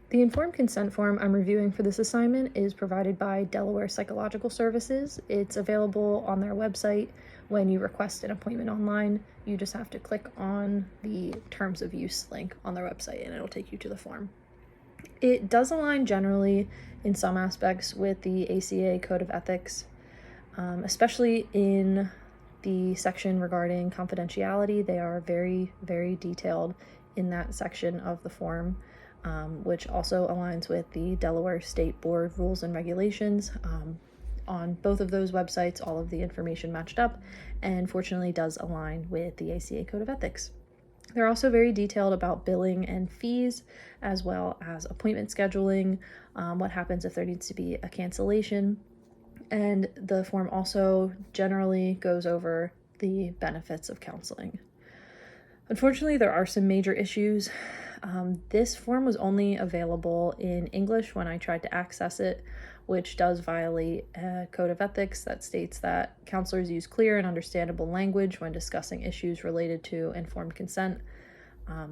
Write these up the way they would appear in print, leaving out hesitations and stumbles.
The informed consent form I'm reviewing for this assignment is provided by Delaware Psychological Services. It's available on their website when you request an appointment online. You just have to click on the terms of use link on their website and it'll take you to the form. It does align generally in some aspects with the ACA Code of Ethics, especially in the section regarding confidentiality. They are very, very detailed in that section of the form, which also aligns with the Delaware State Board rules and regulations. On both of those websites, all of the information matched up and fortunately does align with the ACA Code of Ethics. They're also very detailed about billing and fees, as well as appointment scheduling, what happens if there needs to be a cancellation. And the form also generally goes over the benefits of counseling. Unfortunately, there are some major issues. This form was only available in English when I tried to access it, which does violate a code of ethics that states that counselors use clear and understandable language when discussing issues related to informed consent.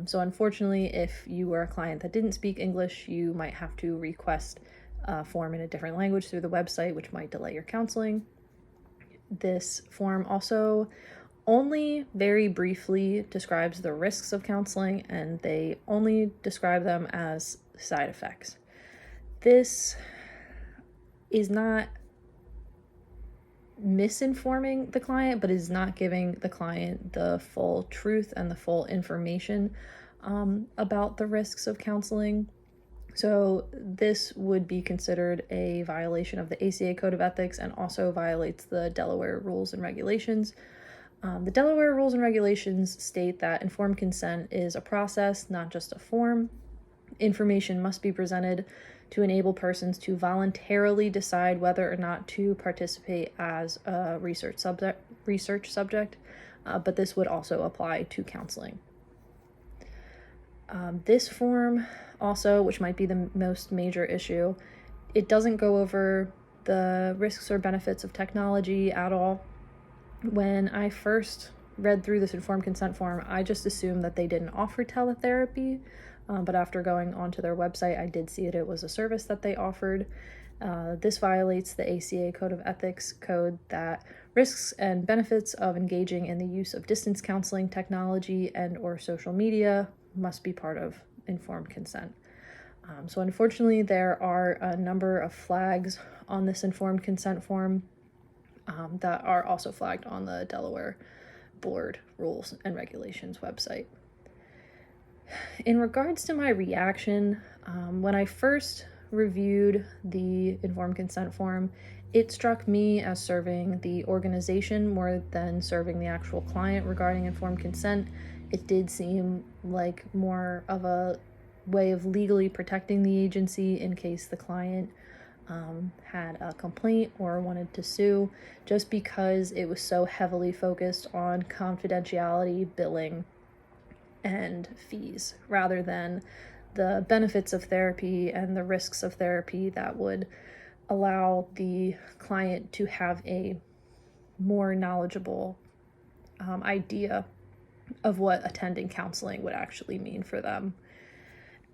So unfortunately, if you were a client that didn't speak English, you might have to request a form in a different language through the website, which might delay your counseling. This form also only very briefly describes the risks of counseling, and they only describe them as side effects. This is not misinforming the client, but is not giving the client the full truth and the full information about the risks of counseling. So this would be considered a violation of the ACA Code of Ethics and also violates the Delaware rules and regulations. The Delaware rules and regulations state that informed consent is a process, not just a form. Information must be presented to enable persons to voluntarily decide whether or not to participate as a research subject, but this would also apply to counseling. This form also, which might be the most major issue, it doesn't go over the risks or benefits of technology at all. When I first read through this informed consent form, I just assumed that they didn't offer teletherapy, but after going onto their website, I did see that it was a service that they offered. This violates the ACA Code of Ethics code that risks and benefits of engaging in the use of distance counseling technology and or social media must be part of informed consent. So unfortunately, there are a number of flags on this informed consent form that are also flagged on the Delaware Board Rules and Regulations website. In regards to my reaction, when I first reviewed the informed consent form, it struck me as serving the organization more than serving the actual client regarding informed consent. It did seem like more of a way of legally protecting the agency in case the client had a complaint or wanted to sue, just because it was so heavily focused on confidentiality, billing, and fees, rather than the benefits of therapy and the risks of therapy that would allow the client to have a more knowledgeable idea of what attending counseling would actually mean for them.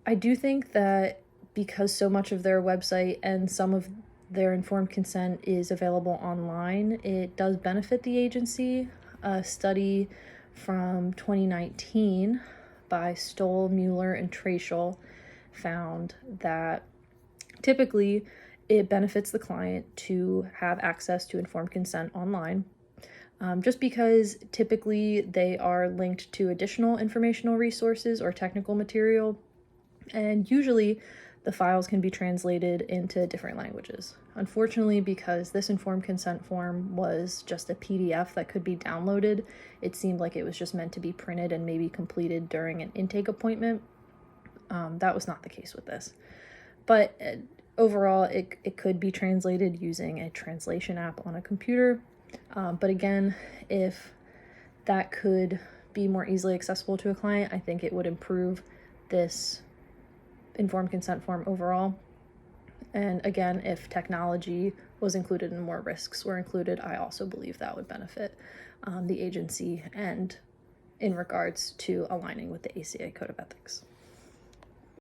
I do think that because so much of their website and some of their informed consent is available online, it does benefit the agency. A study from 2019 by Stoll, Mueller, and Trachel found that typically it benefits the client to have access to informed consent online, just because typically they are linked to additional informational resources or technical material, and usually the files can be translated into different languages. Unfortunately, because this informed consent form was just a PDF that could be downloaded, it seemed like it was just meant to be printed and maybe completed during an intake appointment. That was not the case with this. But overall, it could be translated using a translation app on a computer. But again, if that could be more easily accessible to a client, I think it would improve this informed consent form overall. And again, if technology was included and more risks were included, I also believe that would benefit the agency and in regards to aligning with the ACA Code of Ethics.